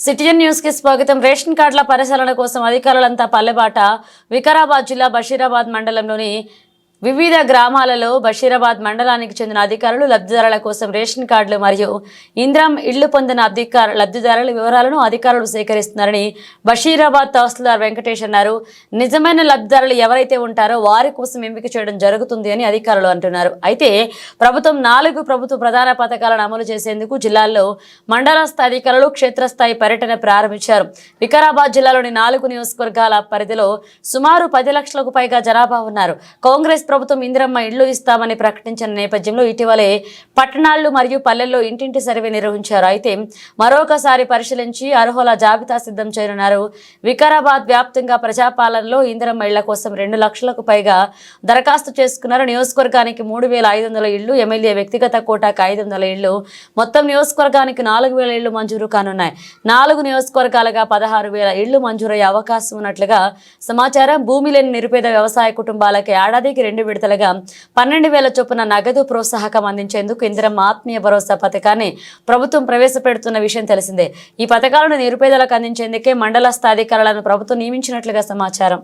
Citizen news కి స్వాగతం. Ration కార్డుల పరిశీలన కోసం అధికారులంతా పల్లెబాట. వికారాబాద్ జిల్లా బషీరాబాద్ మండలంలోని వివిధ గ్రామాలలో బషీరాబాద్ మండలానికి చెందిన అధికారులు లబ్ధిదారుల కోసం రేషన్ కార్డులు మరియు ఇంద్రం ఇళ్లు పొందిన లబ్ధిదారుల వివరాలను అధికారులు సేకరిస్తున్నారని బషీరాబాద్ తహసీల్దార్ వెంకటేష్ అన్నారు. నిజమైన లబ్ధిదారులు ఎవరైతే ఉంటారో వారి కోసం ఎంపిక చేయడం జరుగుతుంది అని అధికారులు అంటున్నారు. అయితే ప్రభుత్వం 4 ప్రభుత్వ ప్రధాన పథకాలను అమలు చేసేందుకు జిల్లాల్లో మండల స్థాయి అధికారులు క్షేత్రస్థాయి పర్యటన ప్రారంభించారు. వికారాబాద్ జిల్లాలోని 4 నియోజకవర్గాల పరిధిలో సుమారు 10 లక్షలకు పైగా జనాభా ఉన్నారు. కాంగ్రెస్ ప్రభుత్వం ఇందిరమ్మ ఇళ్లు ఇస్తామని ప్రకటించిన నేపథ్యంలో ఇటీవలే పట్టణాలు మరియు పల్లెల్లో ఇంటింటి సర్వే నిర్వహించారు. అయితే మరొకసారి పరిశీలించి అర్హుల జాబితా సిద్ధం చేయనున్నారు. వికారాబాద్ వ్యాప్తంగా ప్రజాపాలనలో ఇందిరమ్మ ఇళ్ల కోసం 2 లక్షలకు పైగా దరఖాస్తు చేసుకున్నారు. నియోజకవర్గానికి 3,500 ఇళ్లు, ఎమ్మెల్యే వ్యక్తిగత కోటాకు 500 ఇళ్లు, మొత్తం నియోజకవర్గానికి 4,000 ఇళ్లు మంజూరు కానున్నాయి. 4 నియోజకవర్గాలుగా 16,000 ఇళ్లు మంజూరయ్యే అవకాశం ఉన్నట్లుగా సమాచారం. భూమి లేని నిరుపేద వ్యవసాయ కుటుంబాలకి ఏడాదికి 2 విడతలుగా 12,000 చొప్పున నగదు ప్రోత్సాహకం అందించేందుకు ఇందిరమ్మ ఆత్మీయ భరోసా పథకాన్ని ప్రభుత్వం ప్రవేశపెడుతున్న విషయం తెలిసిందే. ఈ పథకాలను నిరుపేదలకు అందించేందుకే మండల స్థాయి అధికారులను ప్రభుత్వం నియమించినట్లుగా సమాచారం.